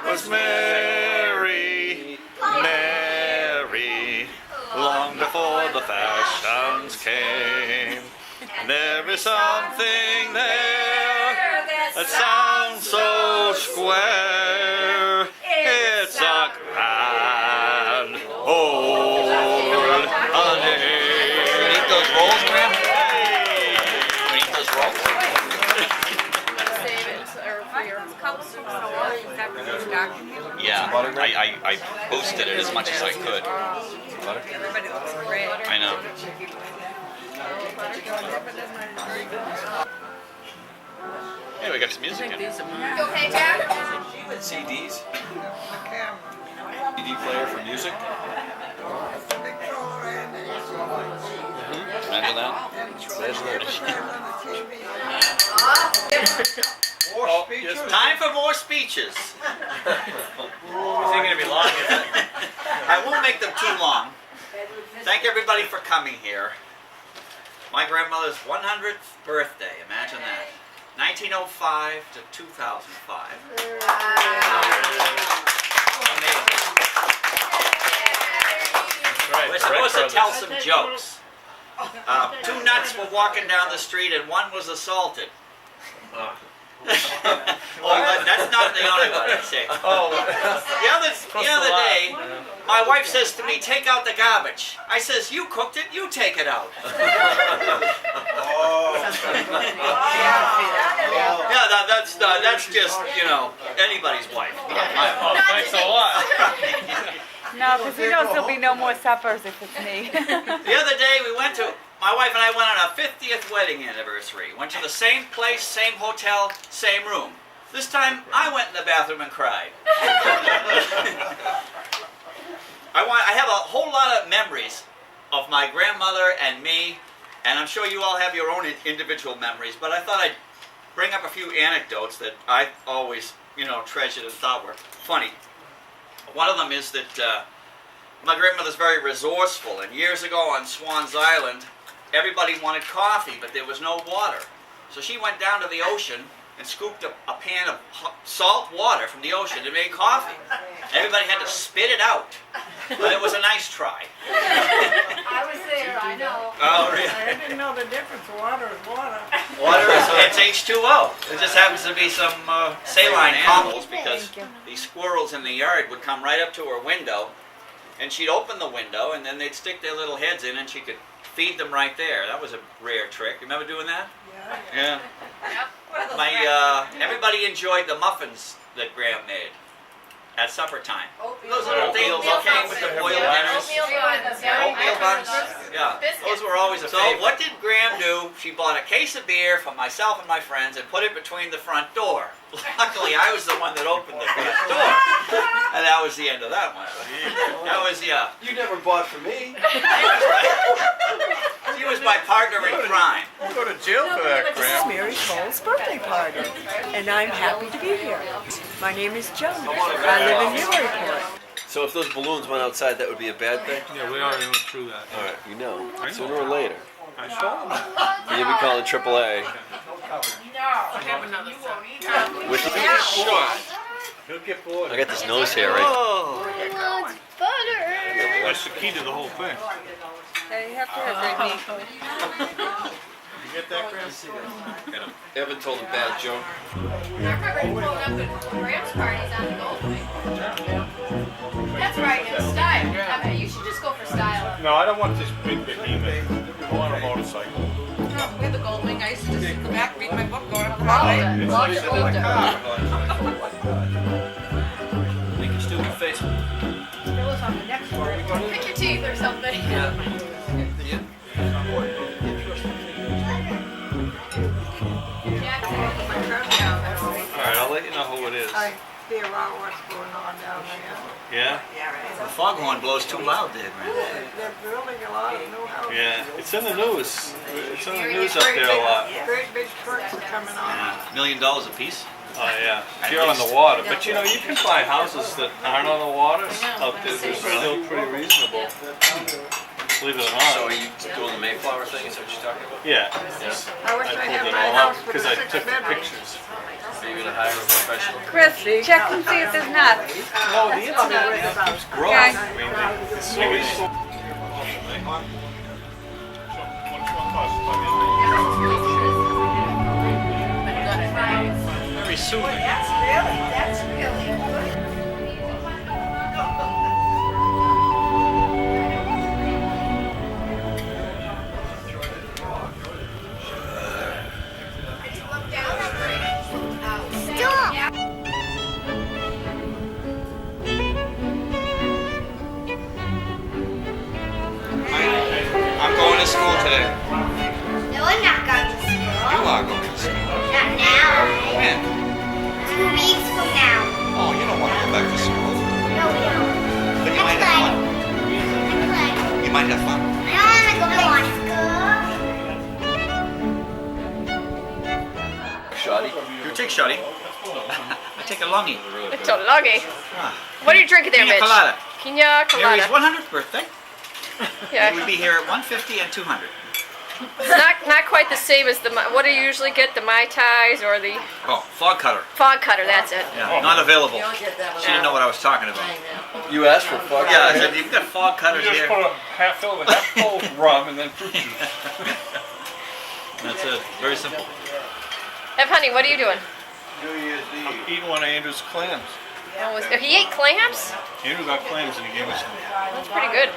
was Mary, Mary, long before the fashions came. And there is something there that sounds so square. It's a grand old honey. Eat those rolls, Graham? Eat those rolls? Yeah, I boosted it as much as I could. Butter? I know. Hey, we got some music in. You okay, Jack? CDs? CD player for music? Imagine that. More speeches? Time for more speeches. Is it going to be long? I won't make them too long. Thank everybody for coming here. My grandmother's 100th birthday, imagine that. 1905 to 2005. Amazing. We're supposed to tell some jokes. Two nuts were walking down the street and one was assaulted. Oh, that's not the only one I say. Oh. The other day, my wife says to me, "Take out the garbage." I says, "You cooked it, you take it out." Yeah, that's just, you know, anybody's wife. Oh, thanks a lot. No, because he knows there'll be no more suppers if it's me. The other day, my wife and I went on our 50th wedding anniversary. Went to the same place, same hotel, same room. This time, I went in the bathroom and cried. I have a whole lot of memories of my grandmother and me, and I'm sure you all have your own individual memories, but I thought I'd bring up a few anecdotes that I always, you know, treasured and thought were funny. One of them is that my grandmother's very resourceful, and years ago on Swan's Island, everybody wanted coffee, but there was no water. So she went down to the ocean and scooped a pan of salt water from the ocean and made coffee. Everybody had to spit it out, but it was a nice try. I was there, I know. Oh, really? I didn't know the difference. Water is water. Water it's H2O. It just happens to be some saline animals, because these squirrels in the yard would come right up to her window, and she'd open the window, and then they'd stick their little heads in, and she could feed them right there. That was a rare trick. Remember doing that? Yeah. Yeah. Everybody enjoyed the muffins that Graham made at supper time. Those little deals that came with the boiled dinners. Oatmeal buns. Yeah. Those were always a favorite. So what did Graham do? She bought a case of beer for myself and my friends and put it between the front door. Luckily, I was the one that opened the front door. And that was the end of that one. That was, yeah. You never bought for me. She was my partner in crime. I'll go to jail for that, This is Mary Cole's birthday party, and I'm happy to be here. My name is Joan. I live in Newburyport. So if those balloons went outside, that would be a bad thing? Yeah, we already went through that. All right, you know, sooner or later. I saw them. You'll be calling AAA. With the shot. He'll get bored. I got this nose hair, right? Oh, Butter. that's the key to the whole thing. You have to have great meat. You get that, Graham? Evan told a bad joke. I remember you pulling up at Graham's parties on the Goldwing. That's right, in style. I mean, you should just go for style. No, I don't want this big behemoth. I want a motorcycle. We had the Goldwing. I used to just sit in the back, read my book, going up the Love highway. it. Love it. Love it. Make your stupid face. Pick your teeth or something. Alright, I'll let you know who it is. I see around what's going on down there. Yeah? The foghorn blows too loud there, Graham. They're building a lot of new houses. Yeah, it's in the news. It's in the news up there a lot. Great big trucks are coming on. $1 million a piece. Oh yeah, if you're on the water. But you know, you can buy houses that aren't on the water out there. They're still pretty reasonable. Believe it or not. So are you doing the Mayflower thing? Is that what you're talking about? Yeah. I wish I I had pulled it my all house up with because a I 6 took the bedroom. pictures. You're gonna hire a professional. Chris, check and see if there's nuts. No, the internet keeps growing. Okay. I mean, it's always so. Very soon. That's really good. I'm going to school today. No, I'm not going to school. You are going to school. Not now. When? 2 weeks from now. Oh, you don't want to go back to school. No, we don't. But you might have fun. You might have fun. I don't want to go to school. Shoddy. You take shoddy. I take a longy. It's a luggy. What are you drinking there, Pina Mitch? colada. Pina Mary's colada. 100th birthday. Yeah. We'd be here at 150 and 200. It's not quite the same as the. What do you usually get? The Mai Tais or the Oh, fog cutter. fog cutter? That's it. Yeah, not available. She didn't know what I was talking about. You asked for fun. Yeah, I said, you've got fog You cutters just here. put a fill with half full of rum and then fruit juice. That's it. Very simple. Honey, what are you doing? I'm eating one of Andrew's clams. He ate clams? Andrew got clams and he gave us some. That's pretty good.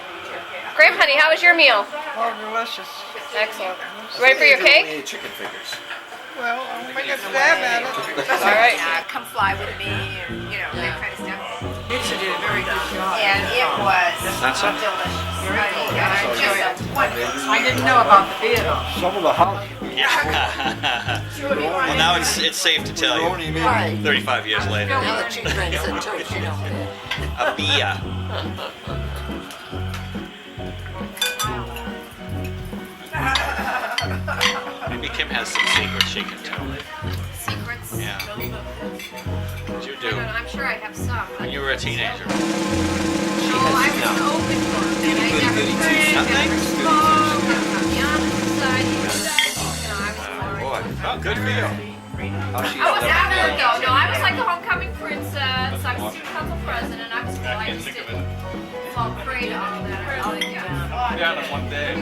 Graham, honey, how was your meal? Oh, delicious. Excellent. You ready for your cake? We ate chicken fingers. Well, I'll make a stab at it. All right. Come fly with me, and that kind of stuff. Mitzi did a very good job. And it was That's it. delicious. Just wonderful. I didn't know about the theater. Some of the house. Well, now it's safe to tell you. 35 years later. Now that she drinks it too, she don't care. A bia. Maybe Kim has some secrets she can tell. Secrets? Yeah. What you I do don't know, I'm sure I have some. when you were a teenager? Oh, I was an open book, and I never drank, never smoked, never got beyond the society. I was boring. Boy, oh, good for you. How's she I was out there though. No, I was like a homecoming princess. I was student council president. I was cool. I just didn't fall prey to all that. I was like, yeah. Down in one day.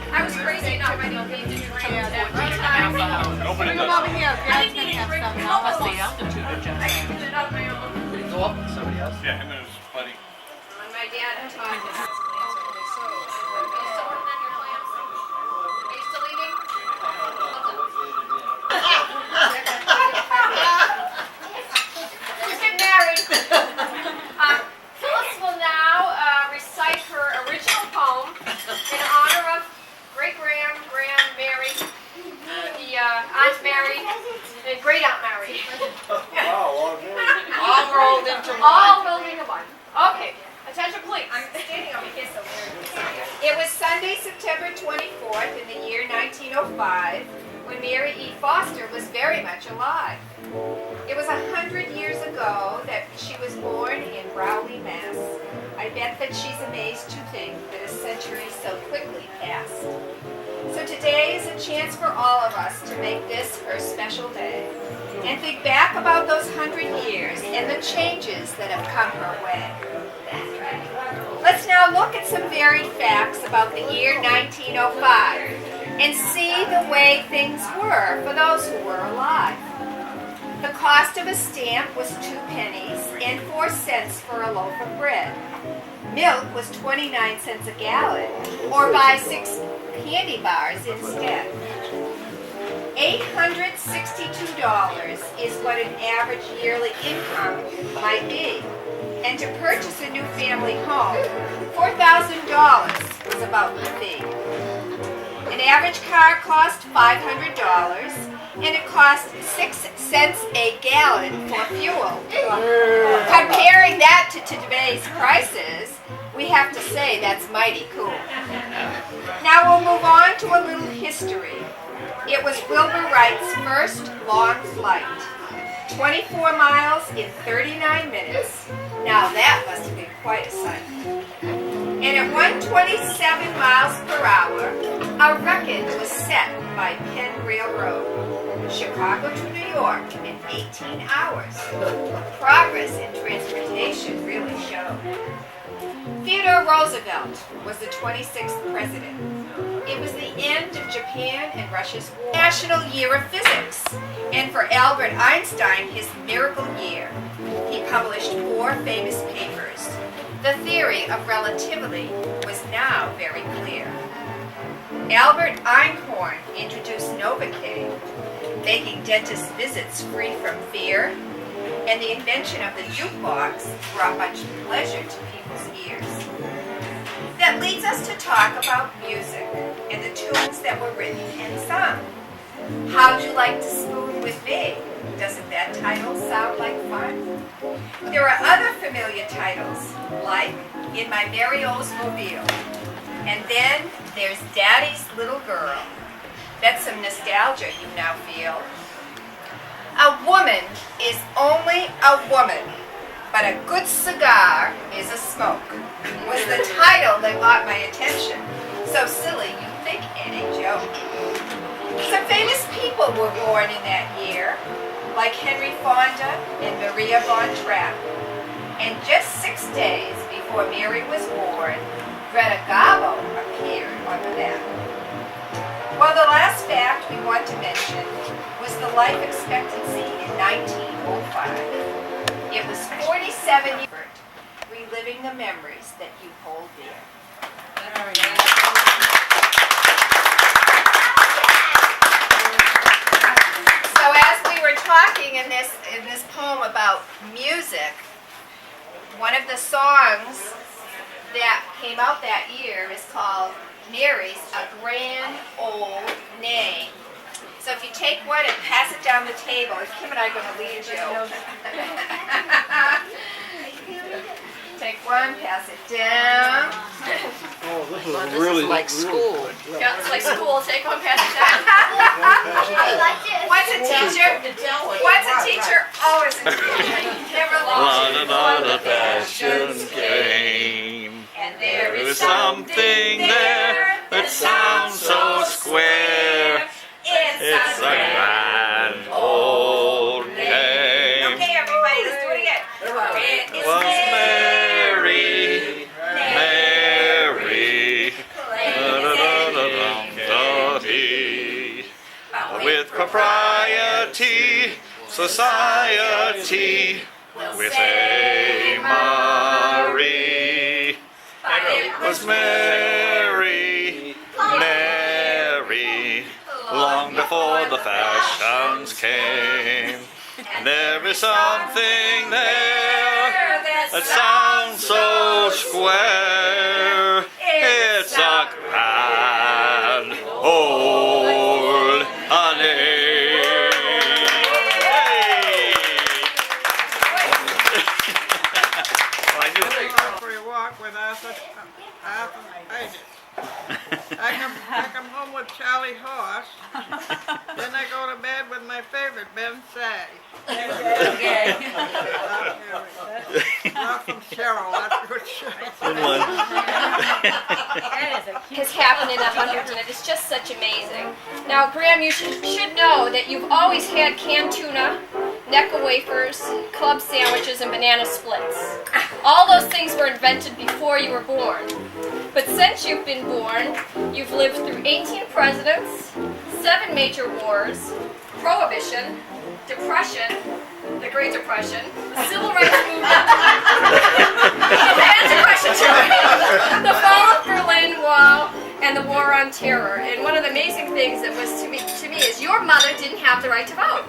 I was crazy enough. I didn't need to drink that much. Nobody Come does. over here. I didn't Dad's need gonna to have drink something. almost. I did it on my own. Did he go up with somebody else? Yeah, him and his buddy. When my dad had taught me. Are you still working on your plans? Are you still eating? Who's getting married? Phyllis will now recite her original poem in honor of great Graham, Mary, the Aunt Mary, and great Aunt Mary. All rolled into All rolled into one. Okay, attention please. I'm standing over here so weird. It was Sunday, September 24th in the year 1905 when Mary E. Foster was very much alive. It was 100 years ago that she was born in Rowley, Mass. I bet that she's amazed to think that a century so quickly passed. So today is a chance for all of us to make this her special day and think back about those 100 years and the changes that have come her way. Let's now look at some varied facts about the year 1905 and see the way things were for those who were alive. The cost of a stamp was 2 pennies and 4 cents for a loaf of bread. Milk was 29 cents a gallon, or buy 6 candy bars instead. $862 is what an average yearly income might be. And to purchase a new family home, $4,000 was about the fee. An average car cost $500, and it cost 6 cents a gallon for fuel. Comparing that to today's prices, we have to say that's mighty cool. Now we'll move on to a little history. It was Wilbur Wright's first long flight. 24 miles in 39 minutes. Now that must have been quite a sight. And at 127 miles per hour, a record was set by Penn Railroad, Chicago to New York in 18 hours. Progress in transportation really showed. Theodore Roosevelt was the 26th president. It was the end of Japan and Russia's war. National Year of Physics. And for Albert Einstein, his miracle year. He published 4 famous papers. The theory of relativity was now very clear. Albert Einhorn introduced Novocaine, making dentist visits free from fear, and the invention of the jukebox brought much pleasure to people's ears. That leads us to talk about music and the tunes that were written and sung. How'd You Like to Spoon with Me? Doesn't that title sound like fun? There are other familiar titles, like In My Merry Oldsmobile. And then there's Daddy's Little Girl. That's some nostalgia you now feel. A woman is only a woman, but a good cigar is a smoke, was the title that caught my attention. So silly you think any joke. Some famous people were born in that year, like Henry Fonda and Maria von Trapp. And just 6 days before Mary was born, Greta Garbo appeared on the map. Well, the last fact we want to mention was the life expectancy in 1905. It was 47 years, reliving the memories that you hold dear. So as we were talking in this poem about music, one of the songs that came out that year is called Mary's A Grand Old Name. So if you take one and pass it down the table, Kim and I are going to lead you. Take one, pass it down. Oh, this is really like school. Yeah, it's like school. Take one, pass it down. What's a teacher? What's a teacher? Always a teacher. Never lost. The passion came. And there There is something there that sounds so square. It's a grand old name. Okay, everybody, let's do it again. It is Was Mary, Mary, with propriety, society, with a Marie. It was Mary, Mary, long before the fashions came. And there is something there that sounds so square. It's a grand old name. For a walk with us, I come home with Charlie Horse, then I go to bed with my favorite, Ben Say. Not from Cheryl, that's good Cheryl. Good one. Has happened in the hundreds, and it is just such amazing. Now, Graham, you should know that you've always had canned tuna, Necca wafers, club sandwiches, and banana splits. All those things were invented before you were born. But since you've been born, you've lived through 18 presidents, 7 major wars, Prohibition, Depression, the Great Depression, the Civil Rights Movement, and Depression too, the fall of Berlin Wall, and the War on Terror. And one of the amazing things that was to me is your mother didn't have the right to vote.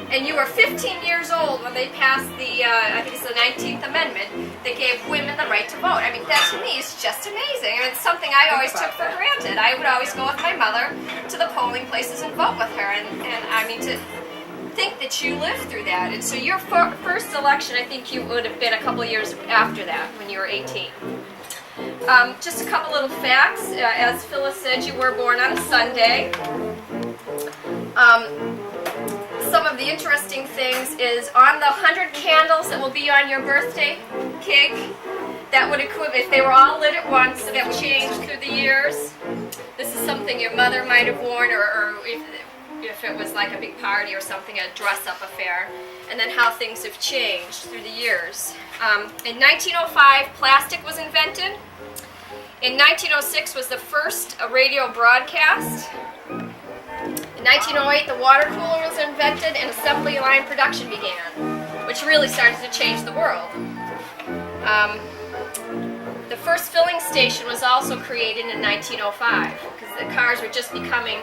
And you were 15 years old when they passed the, I think it's the 19th Amendment, that gave women the right to vote. I mean, that to me is just amazing. And it's something I always took for granted. I would always go with my mother to the polling places and vote with her. And I mean, to think that you lived through that. And so your first election, I think you would have been a couple years after that, when you were 18. Just a couple little facts. As Phyllis said, you were born on a Sunday. Some of the interesting things is on the 100 candles that will be on your birthday cake, that would equip, if they were all lit at once, that would change through the years. This is something your mother might have worn, or if it was like a big party or something, a dress-up affair, and then how things have changed through the years. In 1905, plastic was invented. In 1906 was the first radio broadcast. In 1908, the water cooler was invented and assembly line production began, which really started to change the world. The first filling station was also created in 1905 because the cars were just becoming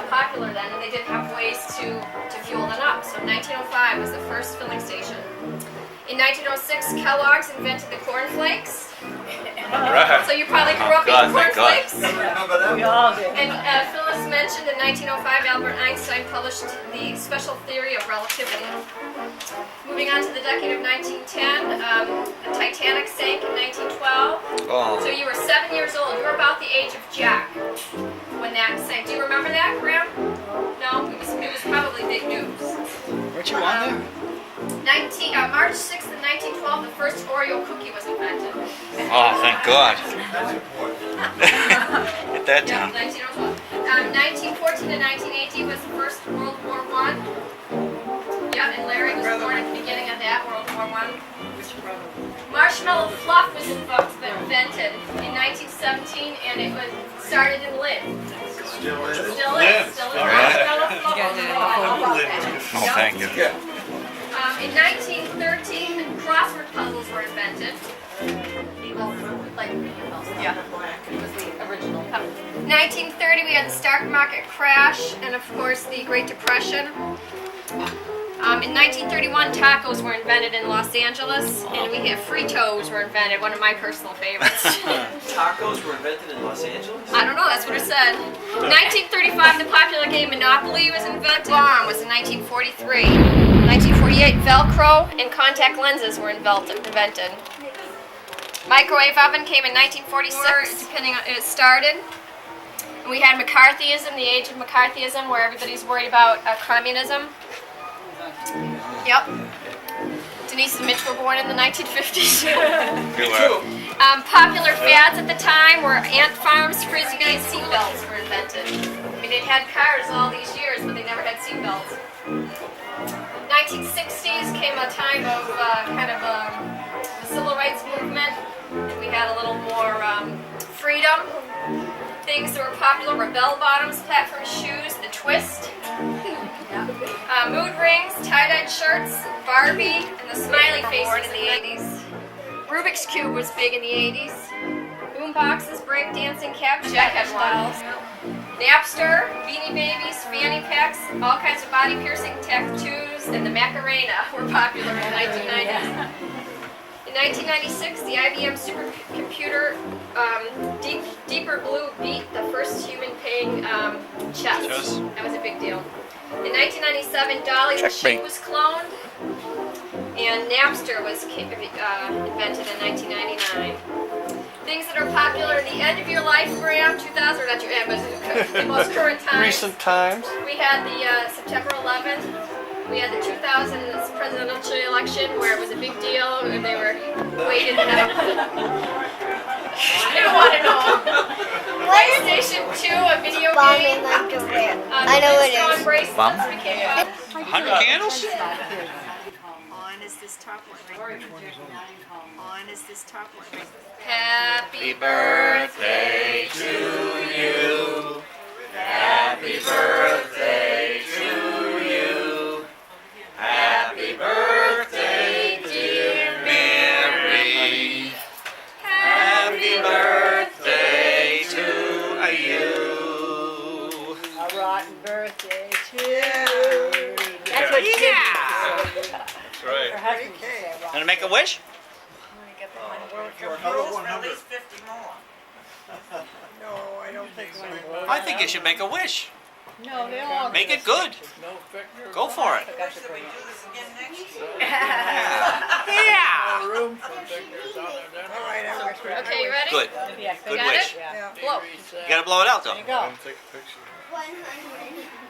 popular then, and they didn't have ways to fuel them up. So 1905 was the first filling station. In 1906, Kellogg's invented the cornflakes. Right. So you probably grew up God, eating thank God. cornflakes. We all did. And Phyllis mentioned in 1905, Albert Einstein published the special theory of relativity. Moving on to the decade of 1910, the Titanic sank in 1912. Oh. So you were 7 years old. You were about the age of Jack when that sank. Do you remember that, Graham? No? It was probably big news. Weren't you on there? March 6th of 1912, the first Oreo cookie was invented. Oh, thank God. Get that Yeah, down. 1912. 1914 to 1918 was the first World War I. Yeah, and Larry was born at the beginning of that World War I. Marshmallow fluff was invented in 1917, and it was started in Lynn. Still is. Marshmallow fluff. Oh, thank you. In 1913, crossword puzzles were invented. Yeah, it was the original. 1930, we had the stock market crash, and of course the Great Depression. In 1931, tacos were invented in Los Angeles, and we had Fritos were invented, one of my personal favorites. Tacos were invented in Los Angeles? I don't know, that's what it said. 1935, the popular game Monopoly was invented. Bomb was in 1943. 1948, Velcro and contact lenses were invented. Microwave oven came in 1946, depending on it started. And we had McCarthyism, the age of McCarthyism, where everybody's worried about communism. Yep. Denise and Mitch were born in the 1950s. Popular fads at the time were ant farms, frisbee, and seatbelts were invented. I mean, they'd had cars all these years, but they never had seatbelts. 1960s came a time of the civil rights movement. We had a little more freedom. Things that were popular were bell-bottoms, platform shoes, the twist. Mood rings, tie-dyed shirts, Barbie, and the smiley faces in the 80s. Rubik's Cube was big in the 80s. Boom boxes, breakdancing, cab styles. Napster, Beanie Babies, fanny packs, all kinds of body piercing tattoos, and the Macarena were popular in the 1990s. In 1996, the IBM supercomputer Deeper Blue beat the first human paying chess. That was a big deal. In 1997, Dolly's machine was cloned, and Napster was invented in 1999. Things that are popular at the end of your life, Graham, 2000, or not your end, but the most current times. Recent times. We had the September 11th. We had the 2000 presidential election where it was a big deal, and they were waiting to have. I don't want to know. PlayStation 2, a video game. I know it is. Bracelets Bum? became 100 candles? On is this top one. On is this top one. Happy birthday to you. Happy birthday to you. Happy birthday, dear Mary. Happy birthday to you. A rotten birthday to you. That's what she That's right. Her husband would say, rotten. Gonna make a wish? No, I don't think so. I think you should make a wish. No, they all Make it good. Go for it. Yeah. Room for pictures on it, then. All right, I wish we had. Okay, you ready? Good. Yeah, Good Got wish. it? Yeah. Blow. You gotta blow it out though. There you go. 100.